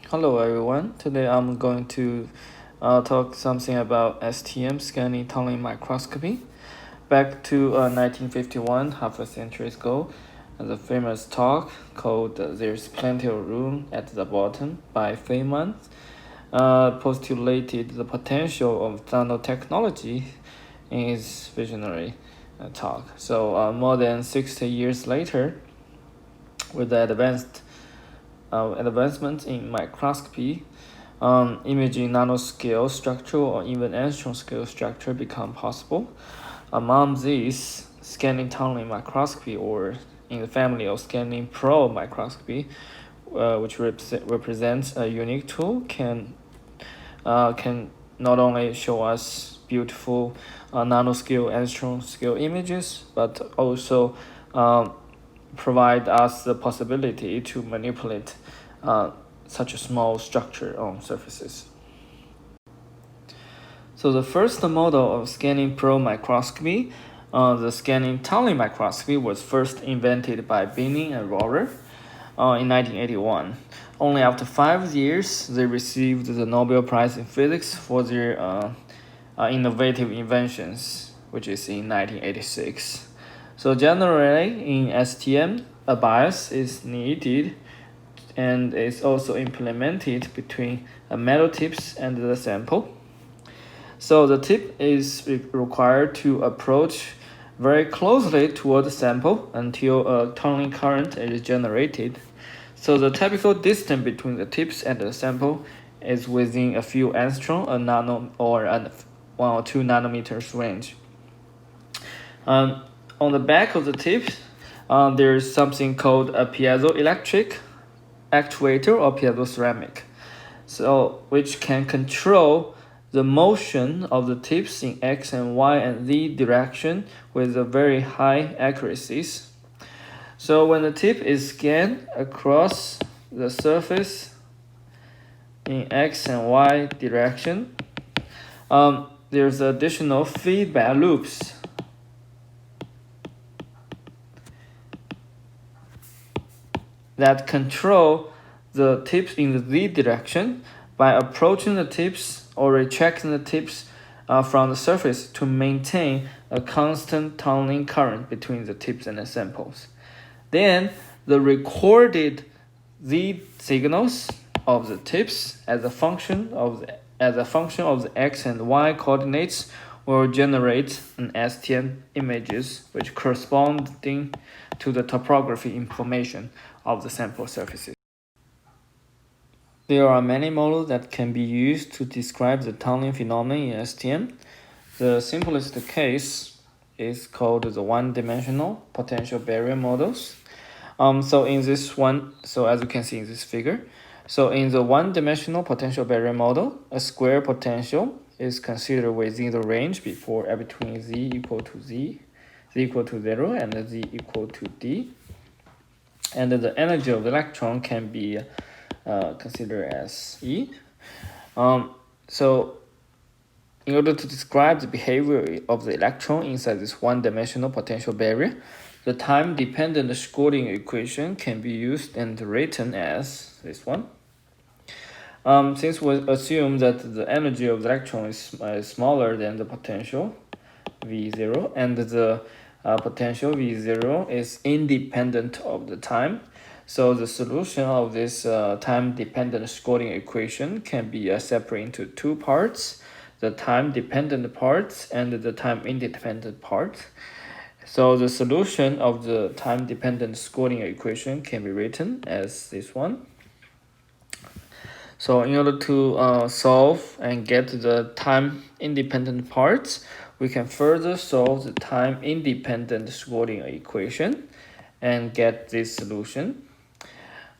Hello everyone. Today I'm going to talk something about STM scanning tunneling microscopy. Back to 1951, half a century ago, the famous talk called "There's Plenty of Room at the Bottom" by Feynman postulated the potential of nanotechnology in his visionary talk. So more than 60 years later, with the advancement in microscopy, imaging nanoscale structure or even angstrom scale structure become possible. Among these, scanning tunneling microscopy, or in the family of scanning probe microscopy, which represents a unique tool, can not only show us beautiful nanoscale, angstrom scale images, but also provide us the possibility to manipulate such a small structure on surfaces. So the first model of scanning probe microscopy, the scanning tunneling microscopy, was first invented by Binning and Rohrer in 1981. Only after 5 years, they received the Nobel Prize in Physics for their innovative inventions, which is in 1986. So generally, in STM, a bias is needed and is also implemented between metal tips and the sample. So the tip is required to approach very closely toward the sample until a tunneling current is generated. So the typical distance between the tips and the sample is within a few angstrom, a nano, or a 1 or 2 nanometers range. On the back of the tip, there is something called a piezoelectric actuator or piezoceramic, so which can control the motion of the tips in X and Y and Z direction with a very high accuracies. So when the tip is scanned across the surface in X and Y direction, there's additional feedback loops that control the tips in the Z direction by approaching the tips or retracting the tips from the surface to maintain a constant tunneling current between the tips and the samples. Then the recorded Z signals of the tips as a function of the X and Y coordinates will generate an STM images which corresponding to the topography information of the sample surfaces. There are many models that can be used to describe the tunneling phenomenon in STM. The simplest case is called the one-dimensional potential barrier models. So as you can see in this figure, so in the one-dimensional potential barrier model, a square potential is considered within the range between z equal to 0 and z equal to d, and the energy of the electron can be considered as E. So in order to describe the behavior of the electron inside this one-dimensional potential barrier, the time-dependent Schrödinger equation can be used and written as this one. Since we assume that the energy of the electron is smaller than the potential V0, and the potential V0 is independent of the time, so the solution of this time-dependent Schrödinger equation can be separated into two parts, the time-dependent part and the time-independent part. So the solution of the time-dependent Schrödinger equation can be written as this one. So in order to solve and get the time-independent parts, we can further solve the time-independent Schrödinger equation and get this solution.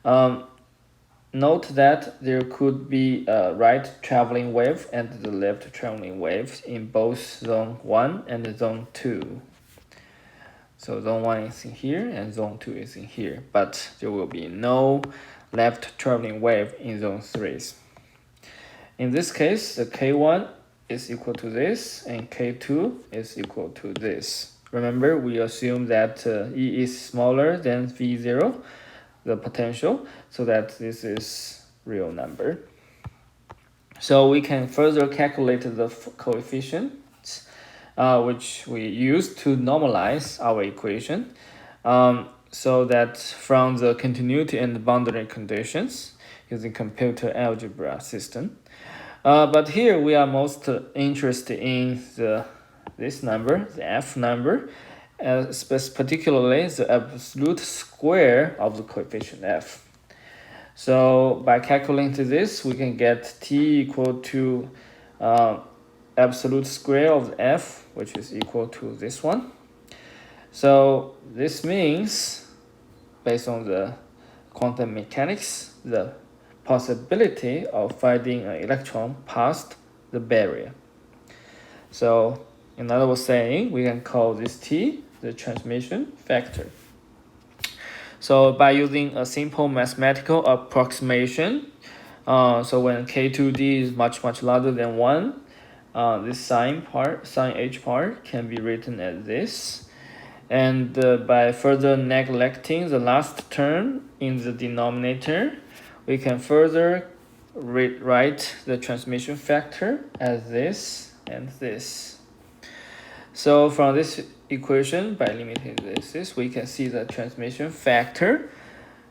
Note that there could be a right traveling wave and the left traveling wave in both zone 1 and zone 2. So zone 1 is in here and zone 2 is in here, but there will be no left traveling wave in zone 3. In this case, the K1 is equal to this and K2 is equal to this. Remember, we assume that E is smaller than V0, the potential, so that this is real number. So we can further calculate the coefficients, which we use to normalize our equation, so that from the continuity and boundary conditions using computer algebra system. But here we are most interested in this number, the f number, particularly the absolute square of the coefficient f. So by calculating this, we can get t equal to absolute square of f, which is equal to this one. So this means, based on the quantum mechanics, the possibility of finding an electron past the barrier. So in other words saying, we can call this t the transmission factor. So by using a simple mathematical approximation, so when k2d is much larger than 1, this sign h part can be written as this. And by further neglecting the last term in the denominator, we can further write the transmission factor as this and this. So from this equation, by limiting this, we can see the transmission factor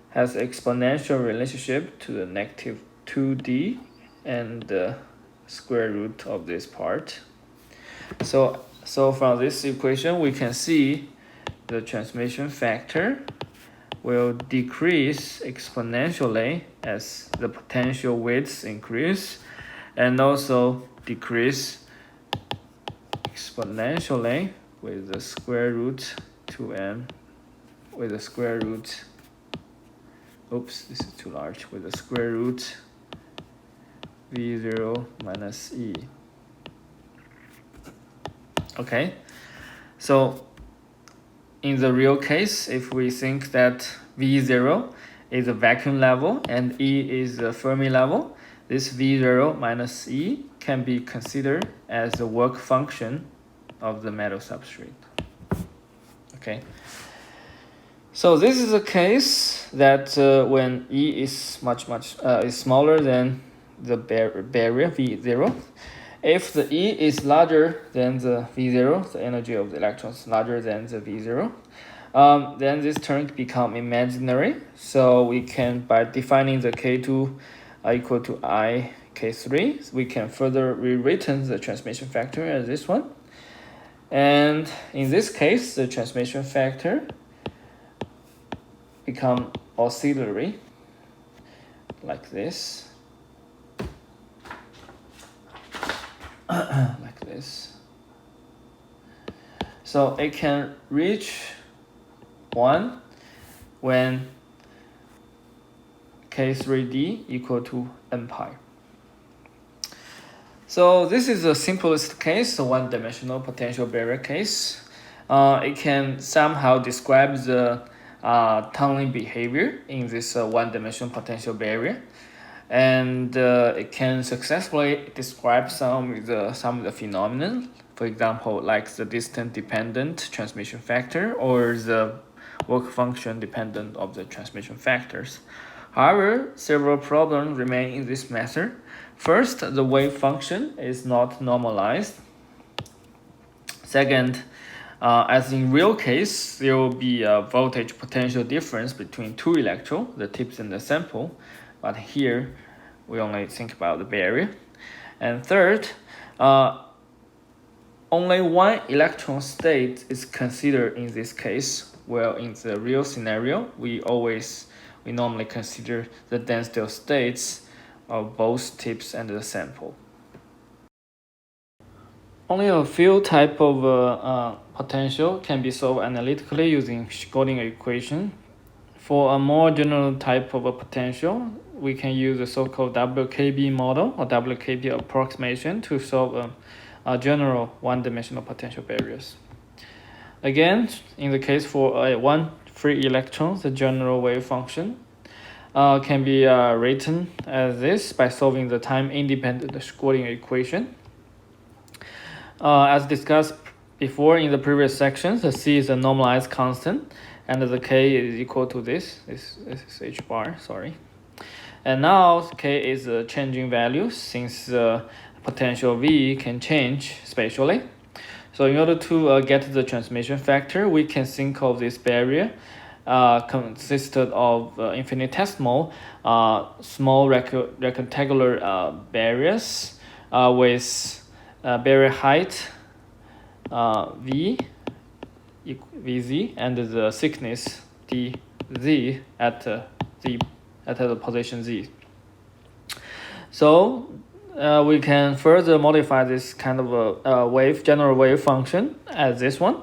has exponential relationship to the negative 2d and the square root of this part. So from this equation, we can see the transmission factor will decrease exponentially as the potential widths increase, and also decrease exponentially with the square root 2m, with the square root, oops, this is too large, with the square root v0 minus e. Okay, so in the real case, if we think that v0 is a vacuum level and e is a Fermi level, this v0 minus e can be considered as the work function of the metal substrate. Okay, so this is a case that when e is is smaller than the barrier v0. If the E is larger than the V0, the energy of the electrons is larger than the V0, then this term become imaginary. So we can, by defining the K2 equal to I K3, we can further rewritten the transmission factor as this one. And in this case, the transmission factor become auxiliary, like this. Like this. So it can reach 1 when K3D equal to n pi. So this is the simplest case, the one-dimensional potential barrier case. It can somehow describe the tunneling behavior in this one-dimensional potential barrier. And it can successfully describe some of the phenomena, for example, like the distance dependent transmission factor or the work function dependent of the transmission factors. However, several problems remain in this method. First, the wave function is not normalized. Second, as in real case, there will be a voltage potential difference between two electrodes, the tips and the sample. But here, we only think about the barrier. And third, only one electron state is considered in this case. Well, in the real scenario, we normally consider the density of states of both tips and the sample. Only a few types of potential can be solved analytically using Schrödinger equation. For a more general type of a potential, we can use the so-called Wkb model or Wkb approximation to solve a general one-dimensional potential barriers. Again, in the case for one free electron, the general wave function can be written as this by solving the time-independent Schrödinger equation. As discussed before in the previous sections, the C is a normalized constant, and the K is equal to this is H bar, sorry. And now k is a changing value since the potential V can change spatially. So in order to get the transmission factor, we can think of this barrier consisted of infinitesimal small rectangular barriers with barrier height Vz and the thickness dz at the position z. So we can further modify this kind of a general wave function as this one.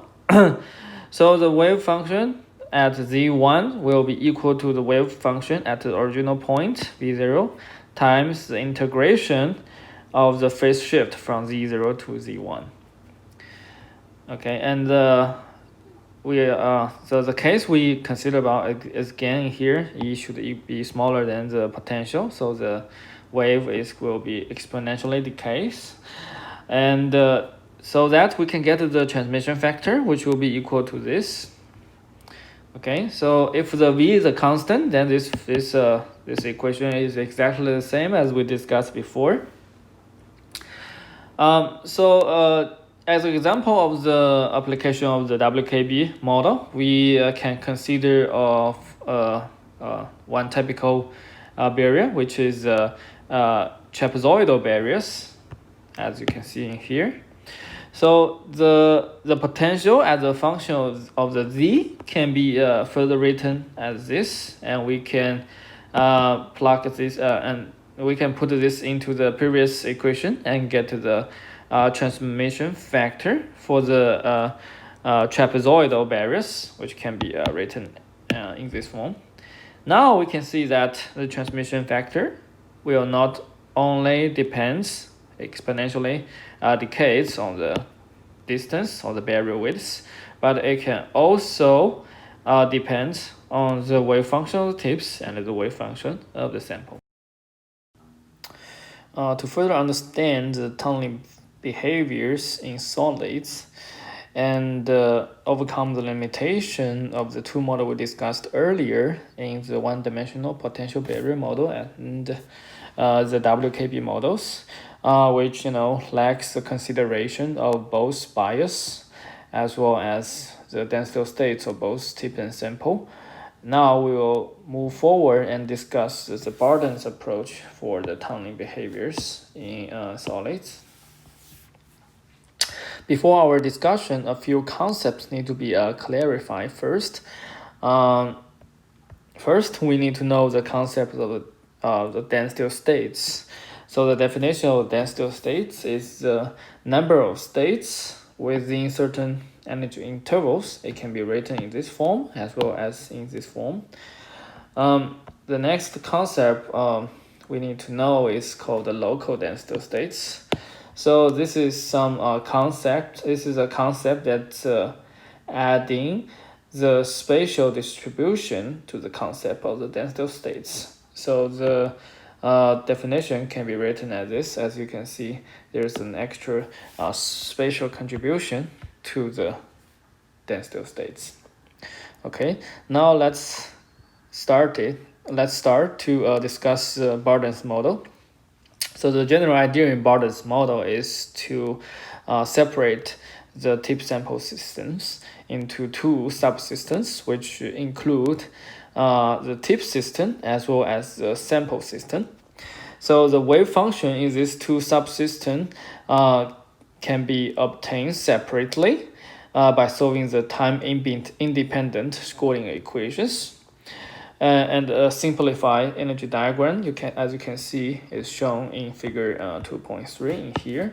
So the wave function at z1 will be equal to the wave function at the original point v0 times the integration of the phase shift from z0 to z1. Okay, and so the case we consider about is again here, E should be smaller than the potential, so the wave will be exponentially decays, and so that we can get the transmission factor, which will be equal to this. Okay, so if the V is a constant, then this equation is exactly the same as we discussed before. As an example of the application of the Wkb model, we can consider of one typical barrier, which is trapezoidal barriers, as you can see in here. So the potential as a function of the z can be further written as this, and we can plug this and we can put this into the previous equation and get the transmission factor for the trapezoidal barriers, which can be written in this form. Now we can see that the transmission factor will not only depends exponentially decays on the distance or the barrier width, but it can also depend on the wave function of the tips and the wave function of the sample. To further understand the tunneling behaviors in solids and overcome the limitation of the two models we discussed earlier in the one-dimensional potential barrier model and the Wkb models, which lacks the consideration of both bias as well as the density states of both tip and sample. Now we will move forward and discuss the Barden's approach for the tunneling behaviors in solids. Before our discussion, a few concepts need to be clarified first. First, we need to know the concept of the density states. So the definition of density states is the number of states within certain energy intervals. It can be written in this form as well as in this form. The next concept we need to know is called the local density states. So this is some concept. This is a concept that's adding the spatial distribution to the concept of the density states. So the definition can be written as this. As you can see, there's an extra spatial contribution to the density states. Okay, now let's start to discuss Barden's model. So the general idea in Barden's model is to separate the tip sample systems into two subsystems, which include the tip system as well as the sample system. So the wave function in these two subsystems can be obtained separately by solving the time-independent scoring equations. And a simplified energy diagram, as you can see, is shown in figure 2.3 in here.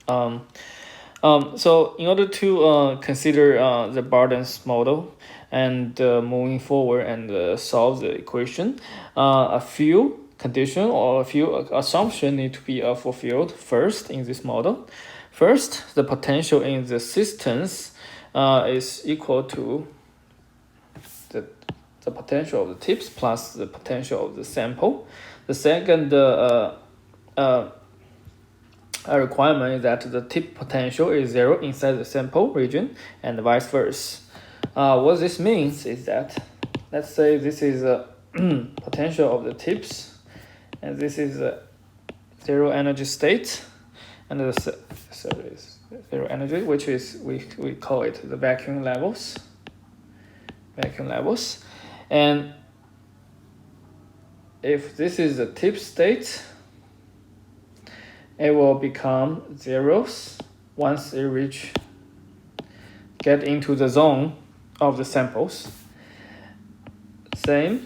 So in order to consider the Barden's model and moving forward and solve the equation, a few conditions or a few assumptions need to be fulfilled first in this model. First, the potential in the systems is equal to the potential of the tips plus the potential of the sample. The second requirement is that the tip potential is 0 inside the sample region and vice versa. What this means is that, let's say this is potential of the tips, and this is the zero energy state, and the zero energy, which is we call it the vacuum levels. And if this is the tip state, it will become zeros once it get into the zone of the samples. Same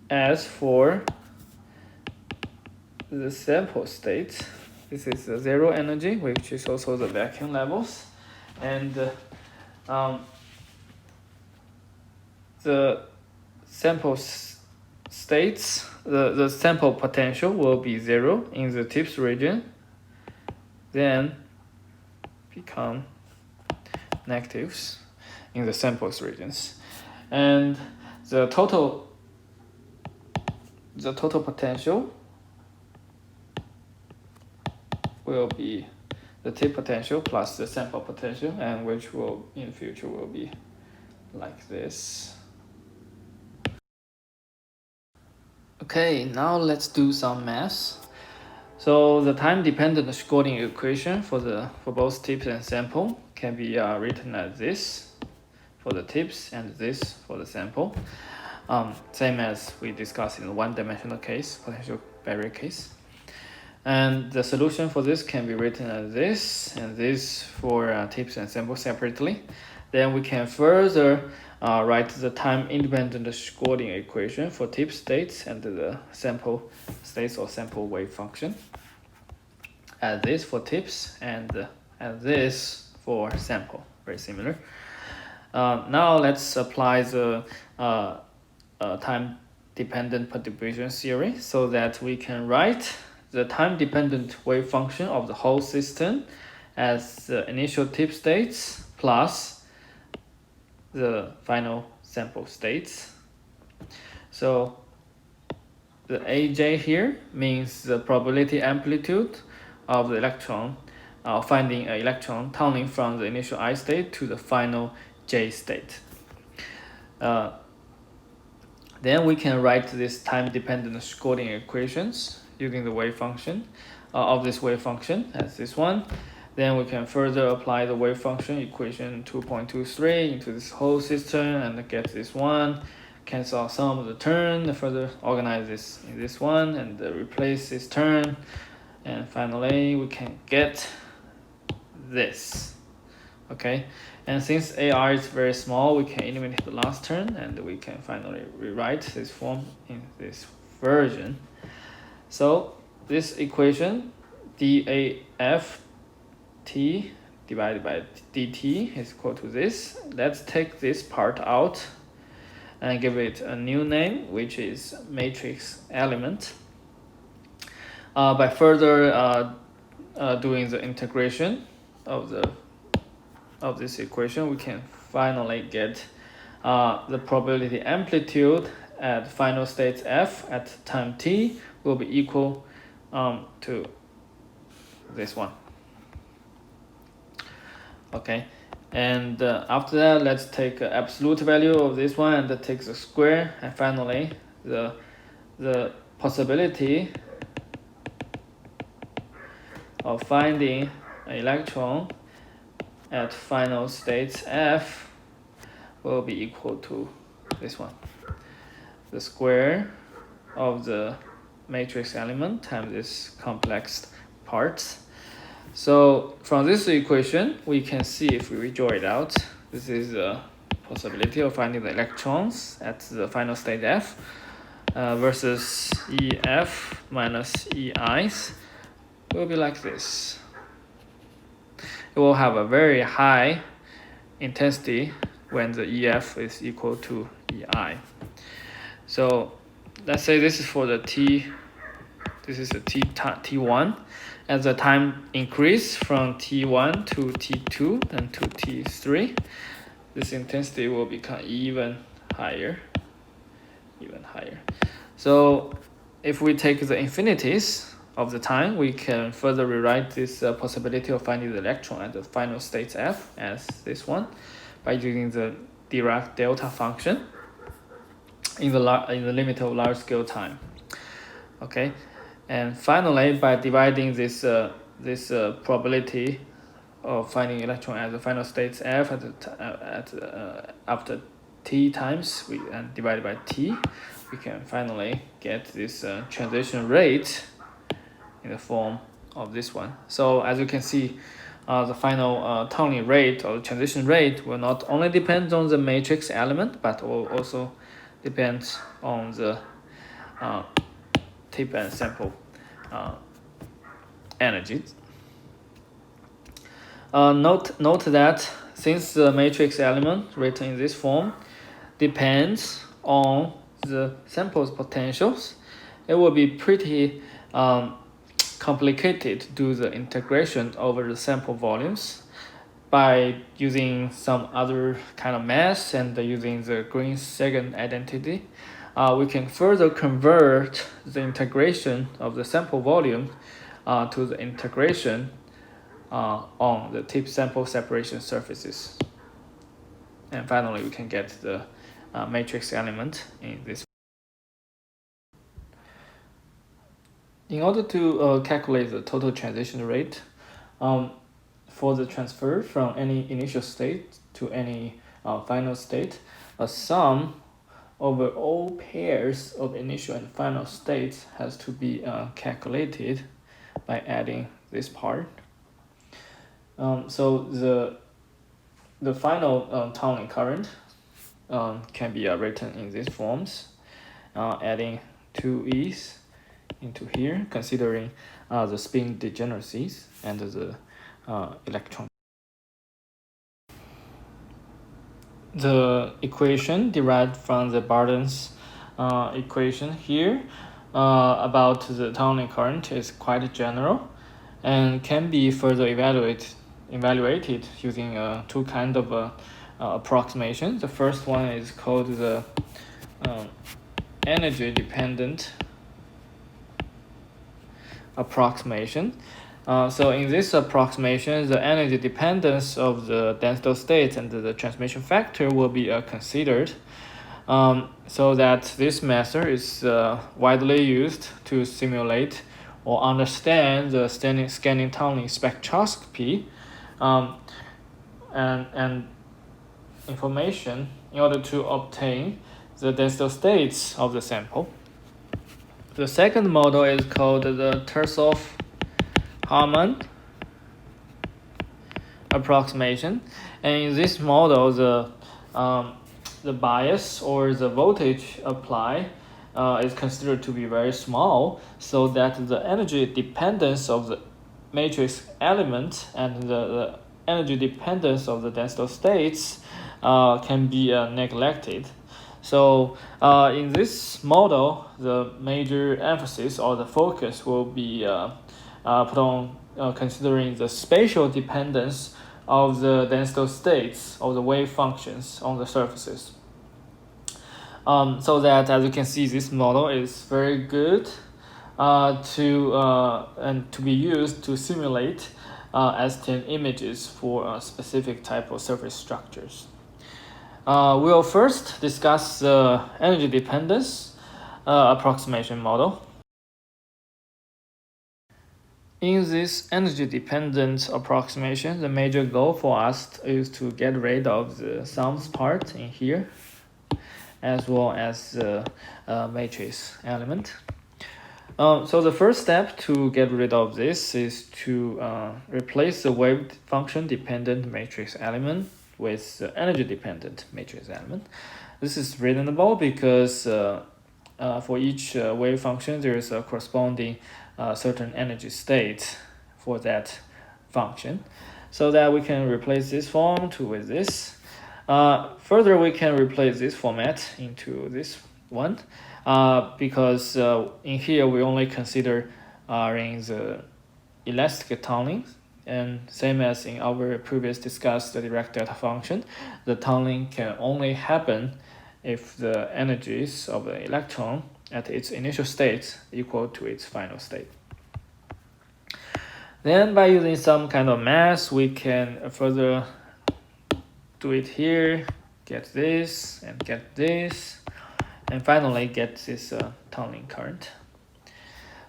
as for the sample state. This is the zero energy, which is also the vacuum levels, and the sample states, the sample potential will be zero in the tips region, then become negatives in the samples regions, and the total potential will be the tip potential plus the sample potential, and which will in the future will be like this. Okay, now let's do some math. So the time-dependent Schrödinger equation for both tips and sample can be written as this for the tips and this for the sample. Same as we discussed in the one-dimensional case, potential barrier case. And the solution for this can be written as this, and this for tips and sample separately. Then we can further write the time-independent Schrödinger equation for tip states and the sample states or sample wave function. As this for tips and as this for sample, very similar. Now let's apply the time-dependent perturbation theory so that we can write the time-dependent wave function of the whole system as the initial tip states plus the final sample states. So the AJ here means the probability amplitude of the electron, finding an electron tunneling from the initial I state to the final J state. Then we can write this time-dependent Schrödinger equations using the wave function of this wave function as this one. Then we can further apply the wave function equation 2.23 into this whole system and get this one, cancel out some of the term, further organize this in this one and replace this term, and finally we can get this. Okay, and since AR is very small, we can eliminate the last term and we can finally rewrite this form in this version. So this equation dAft divided by dt is equal to this. Let's take this part out and give it a new name, which is matrix element. By further doing the integration of this equation, we can finally get the probability amplitude at final state f at time t will be equal to this one. Okay, and after that, let's take an absolute value of this one and take the square, and finally the possibility of finding an electron at final state f will be equal to this one, the square of the matrix element times this complex parts. So from this equation, we can see if we draw it out, this is the possibility of finding the electrons at the final state f versus EF minus EIs will be like this. It will have a very high intensity when the EF is equal to EI. So let's say this is for the this is the T1. As the time increase from T1 to T2 and to T3, this intensity will become even higher. So if we take the infinities of the time, we can further rewrite this possibility of finding the electron at the final state F as this one by using the Dirac delta function. in the limit of large scale time. Okay, and finally, by dividing this probability of finding electron at the final states f after t times and divided by t, we can finally get this transition rate in the form of this one. So as you can see, the final tunneling rate or transition rate will not only depend on the matrix element, but will also depends on the tip and sample energies. Note that since the matrix element written in this form depends on the sample's potentials, it will be pretty complicated to do the integration over the sample volumes by using some other kind of math and using the Green-Sagan identity. We can further convert the integration of the sample volume to the integration on the tip sample separation surfaces. And finally, we can get the matrix element in this. In order to calculate the total transition rate for the transfer from any initial state to any final state, a sum over all pairs of initial and final states has to be calculated by adding this part. So the final tunneling current can be written in these forms, adding 2e's into here, considering the spin degeneracies and the electron. The equation derived from the Barton's equation here about the tunneling current is quite general and can be further evaluated using two kinds of approximation. The first one is called the energy dependent approximation. So in this approximation, the energy dependence of the density state and the transmission factor will be considered, so that this method is widely used to simulate or understand the scanning tunneling spectroscopy and information in order to obtain the density states of the sample. The second model is called the Tesol Harmon approximation, and in this model, the bias or the voltage applied is considered to be very small, so that the energy dependence of the matrix element and the energy dependence of the density states can be neglected. So in this model, the major emphasis or the focus will be put on considering the spatial dependence of the density states of the wave functions on the surfaces. So that, as you can see, this model is very good to be used to simulate STM images for a specific type of surface structures. We'll first discuss the energy dependence approximation model. In this energy-dependent approximation, the major goal for us is to get rid of the sums part in here, as well as the matrix element. So the first step to get rid of this is to replace the wave function dependent matrix element with the energy dependent matrix element. This is reasonable because for each wave function there is a corresponding certain energy state for that function, so that we can replace this form with this. Further, we can replace this format into this one because in here we only consider in the elastic tunneling, and same as in our previous discussed the direct delta function, the tunneling can only happen if the energies of the electron at its initial state equal to its final state. Then by using some kind of math, we can further do it here, get this and get this, and finally get this tunneling current.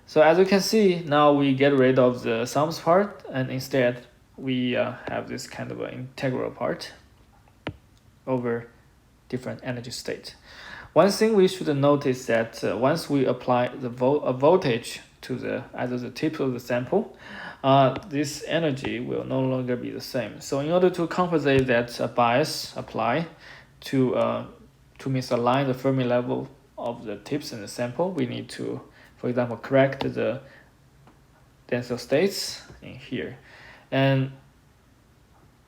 So as you can see, now we get rid of the sums part, and instead we have this kind of an integral part over different energy states. One thing we should notice that once we apply the voltage to either the tip of the sample, this energy will no longer be the same. So in order to compensate that bias apply to misalign the Fermi level of the tips in the sample, we need to, for example, correct the tensor states in here. And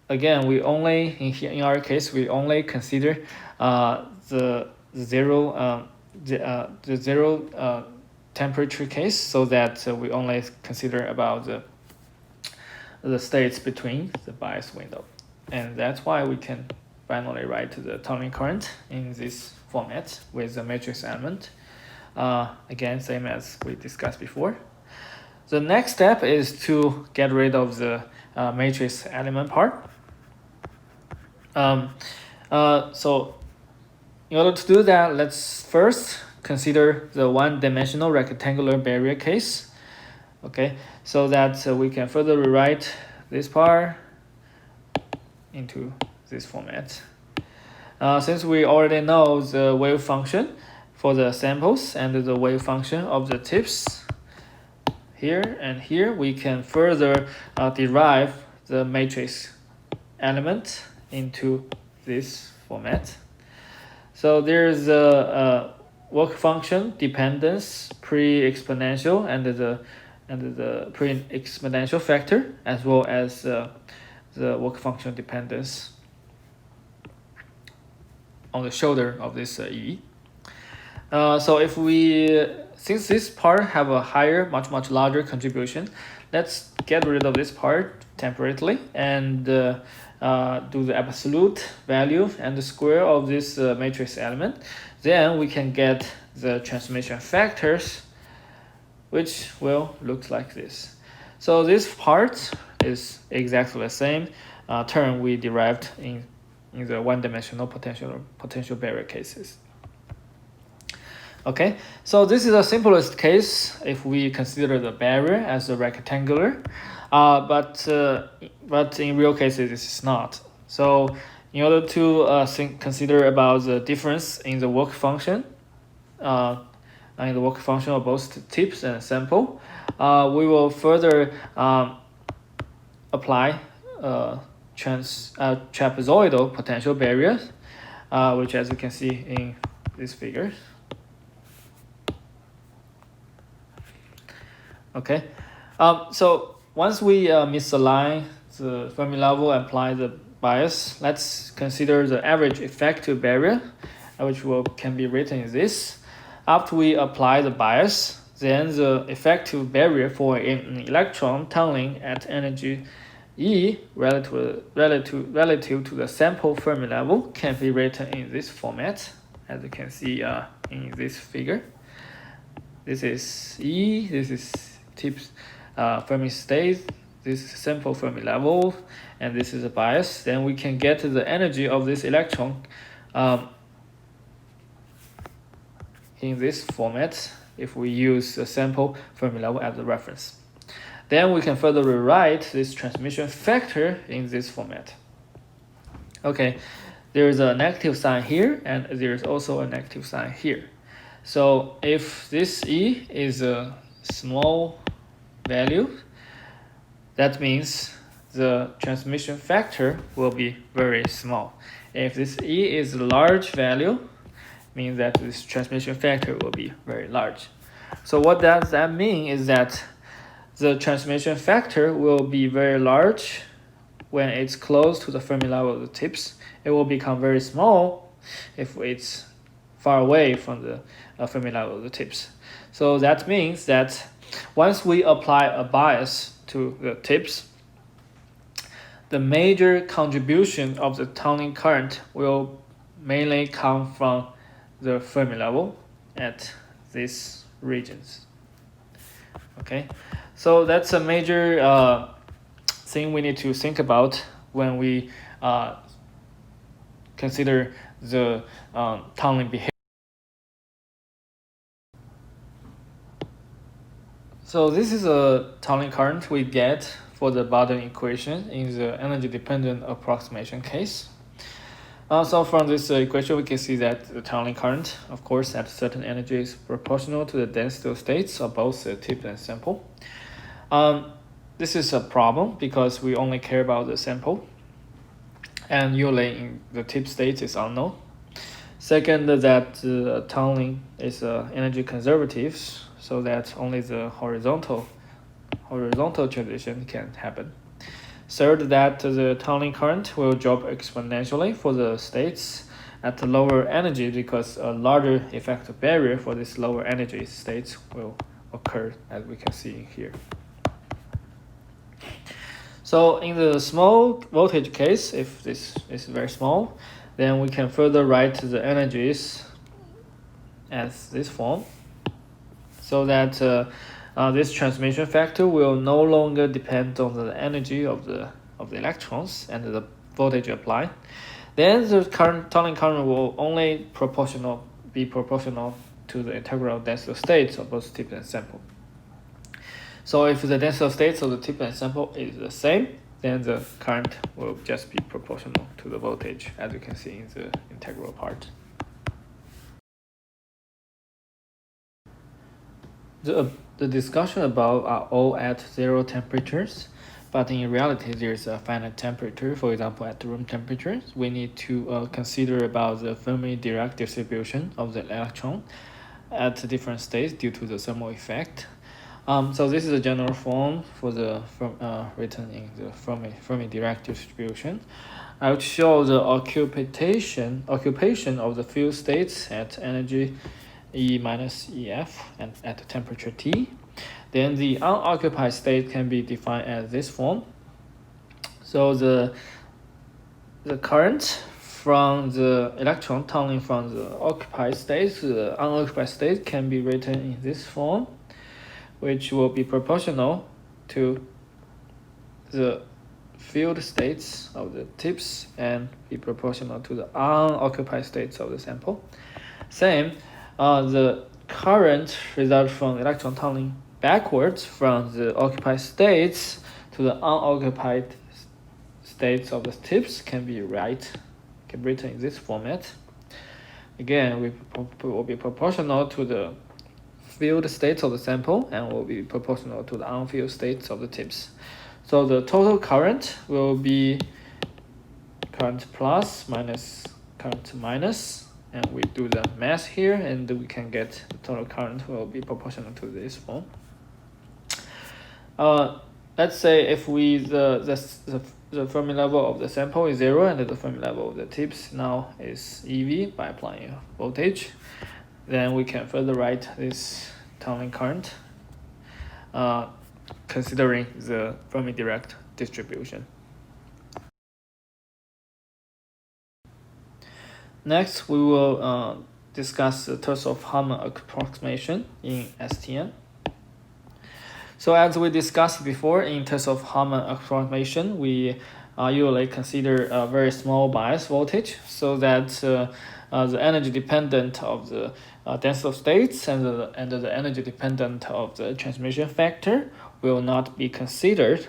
again, we only in our case we only consider the zero temperature case, so that we only consider about the states between the bias window, and that's why we can finally write the tunneling current in this format with the matrix element. Again, same as we discussed before. The next step is to get rid of the matrix element part. So in order to do that, let's first consider the one-dimensional rectangular barrier case. Okay, so that we can further rewrite this part into this format. Since we already know the wave function for the samples and the wave function of the tips here and here, we can further derive the matrix element into this format. So there's a work function dependence pre-exponential and the pre-exponential factor, as well as the work function dependence on the shoulder of this E. So if since this part have a higher, much larger contribution, let's get rid of this part temporarily and do the absolute value and the square of this matrix element. Then we can get the transmission factors, which will look like this. So this part is exactly the same term we derived in the one-dimensional potential barrier cases. Okay, so this is the simplest case if we consider the barrier as a rectangular, but in real cases this is not. So in order to consider about the difference in the work function, of both tips and sample, we will further apply trapezoidal potential barriers, which, as you can see in this figure. Okay, so once we misalign the Fermi level and apply the bias, let's consider the average effective barrier, which can be written as this. After we apply the bias, then the effective barrier for an electron tunneling at energy E relative to the sample Fermi level can be written in this format, as you can see in this figure. This is E, this is tips Fermi state, this is sample Fermi level, and this is a bias. Then we can get the energy of this electron in this format if we use the sample Fermi level as a reference. Then we can further rewrite this transmission factor in this format. Okay, there is a negative sign here, and there is also a negative sign here. So if this E is a small value, that means the transmission factor will be very small. If this E is a large value, means that this transmission factor will be very large. So what does that mean is that the transmission factor will be very large when it's close to the Fermi level of the tips. It will become very small if it's far away from the Fermi level of the tips. So that means that once we apply a bias to the tips, the major contribution of the tunneling current will mainly come from the Fermi level at these regions. Okay, so that's a major thing we need to think about when we consider the tunneling behavior. So this is a tunneling current we get for the Bardeen equation in the energy-dependent approximation case. So from this equation, we can see that the tunneling current, of course, at certain energy is proportional to the density states of both the tip and sample. This is a problem because we only care about the sample, and usually in the tip state is unknown. Second, that tunneling is energy conservative, so that only the horizontal transition can happen. Third, that the tunneling current will drop exponentially for the states at the lower energy because a larger effective barrier for this lower energy states will occur, as we can see here. So in the small voltage case, if this is very small, then we can further write the energies as this form, so that this transmission factor will no longer depend on the energy of the electrons and the voltage applied. Then the tunneling current will only be proportional to the integral density states of both tip and sample. So if the density states of the tip and sample is the same, then the current will just be proportional to the voltage, as you can see in the integral part. The discussion above are all at 0 temperatures, but in reality there's a finite temperature. For example, at room temperature, we need to consider about the Fermi-Dirac distribution of the electron at different states due to the thermal effect. So this is a general form for the written in the Fermi-Dirac distribution. I will show the occupation of the field states at energy E minus EF and at temperature T. Then the unoccupied state can be defined as this form. So the current from the electron tunneling from the occupied state to the unoccupied state can be written in this form, which will be proportional to the field states of the tips and be proportional to the unoccupied states of the sample. Same, the current results from electron tunneling backwards from the occupied states to the unoccupied states of the tips can be written in this format. Again, we will be proportional to the field states of the sample and will be proportional to the unfilled states of the tips. So the total current will be current plus minus current minus, and we do the math here, and we can get the total current will be proportional to this form. Let's say if the Fermi level of the sample is 0 and the Fermi level of the tips now is EV by applying voltage, then we can further write this tunneling current considering the Fermi-Dirac distribution. Next, we will discuss the Tesol-Harmon approximation in STM. So as we discussed before, in Tesol-Harmon approximation, we usually consider a very small bias voltage so that the energy dependent of the density states and the energy dependent of the transmission factor will not be considered,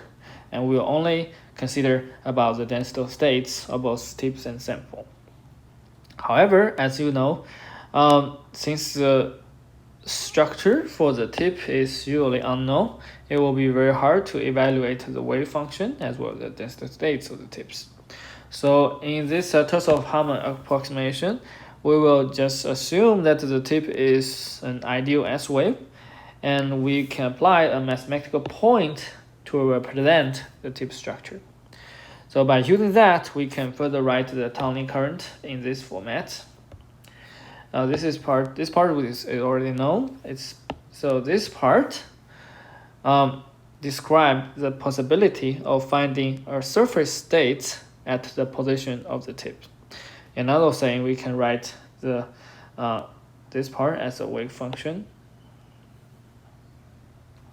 and we'll only consider about the density states of both tips and sample. However, as you know, since the structure for the tip is usually unknown, it will be very hard to evaluate the wave function as well as the density states of the tips. So in this Tesol-Harmon approximation, we will just assume that the tip is an ideal S wave, and we can apply a mathematical point to represent the tip structure. So by using that, we can further write the tunneling current in this format. This part is already known. This part describes the possibility of finding a surface state at the position of the tip. Another saying, we can write this part as a wave function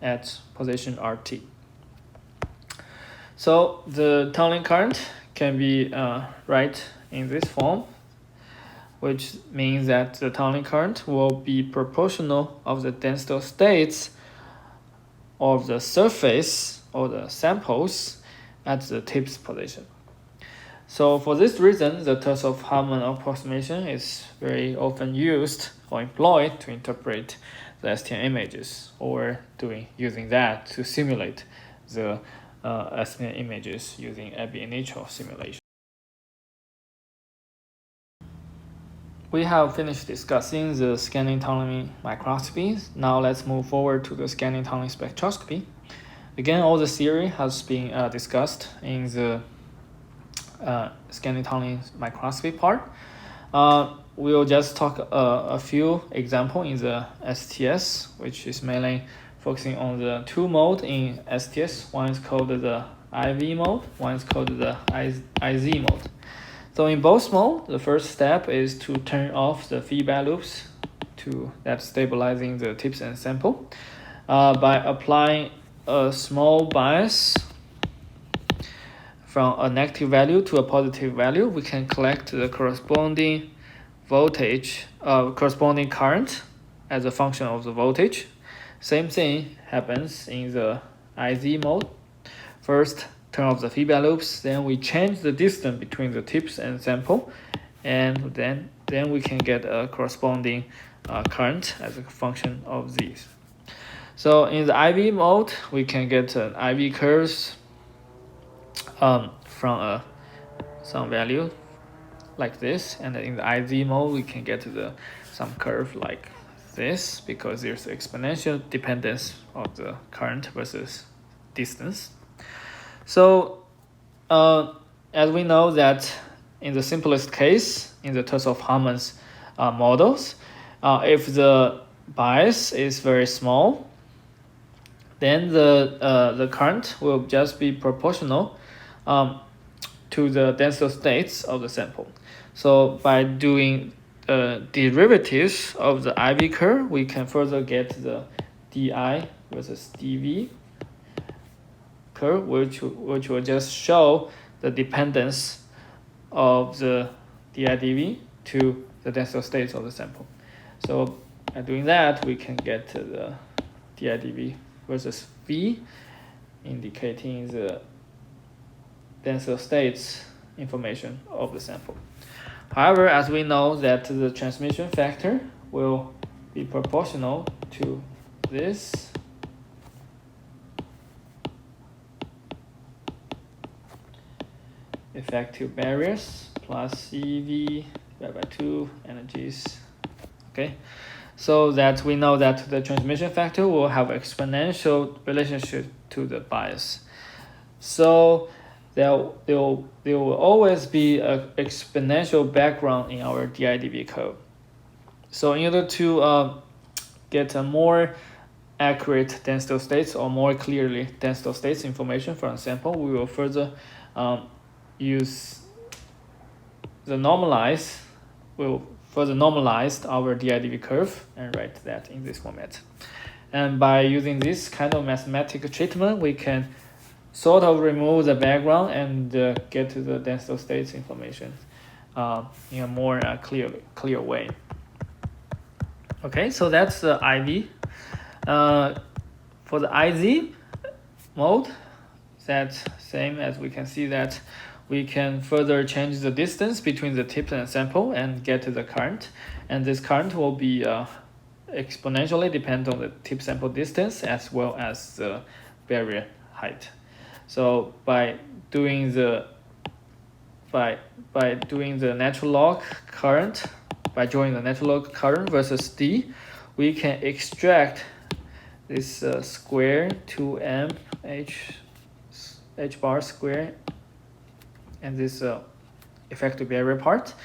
at position RT. So the tunneling current can be write in this form, which means that the tunneling current will be proportional of the density states of the surface or the samples at the tip's position. So for this reason, the Tesol-Harmon approximation is very often used or employed to interpret the STM images, or using that to simulate the STM images using ab initio simulation. We have finished discussing the scanning tunneling microscopy. Now let's move forward to the scanning tunneling spectroscopy. Again, all the theory has been discussed in the scanning tunneling microscopy part. We'll just talk a few examples in the STS, which is mainly focusing on the two modes in STS. One is called the IV mode, one is called the IZ mode. So in both modes, the first step is to turn off the feedback loops that's stabilizing the tips and sample by applying a small bias from a negative value to a positive value. We can collect the corresponding voltage, corresponding current as a function of the voltage. Same thing happens in the IZ mode. First, turn off the feedback loops, then we change the distance between the tips and sample, and then we can get a corresponding current as a function of these. So in the IV mode, we can get an IV curves from some value like this, and in the IZ mode we can get some curve like this, because there's exponential dependence of the current versus distance. So as we know that in the simplest case, in the Tesol-Harmon's models, if the bias is very small, then the current will just be proportional to the density states of the sample. So by doing derivatives of the IV curve, we can further get the DI versus DV curve, which will just show the dependence of the DI/dV to the density states of the sample. So by doing that, we can get the DI/dV versus V, indicating the density states information of the sample. However, as we know that the transmission factor will be proportional to this effective barriers plus CV divided by 2 energies. Okay, so that we know that the transmission factor will have exponential relationship to the bias. So there will always be an exponential background in our DI/dV curve. So in order to get a more accurate density states, or more clearly density states information from a sample, we will further use the normalize. We'll further normalize our DI/dV curve and write that in this format. And by using this kind of mathematical treatment, we can sort of remove the background and get to the density states information in a more clear way. Okay, so that's the IV. For the IZ mode, that's same, as we can see that we can further change the distance between the tip and sample and get to the current, and this current will be exponentially depend on the tip sample distance as well as the barrier height. So by doing the natural log current, by drawing the natural log current versus D, we can extract this square 2m h bar square and this effective barrier part,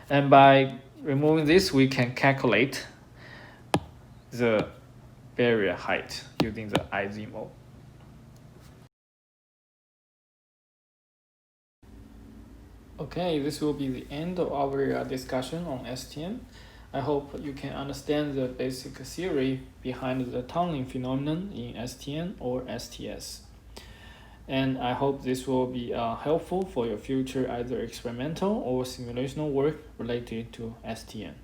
and by removing this we can calculate the barrier height using the IZ mode. Okay, this will be the end of our discussion on STM. I hope you can understand the basic theory behind the tunneling phenomenon in STM or STS. And I hope this will be helpful for your future either experimental or simulational work related to STM.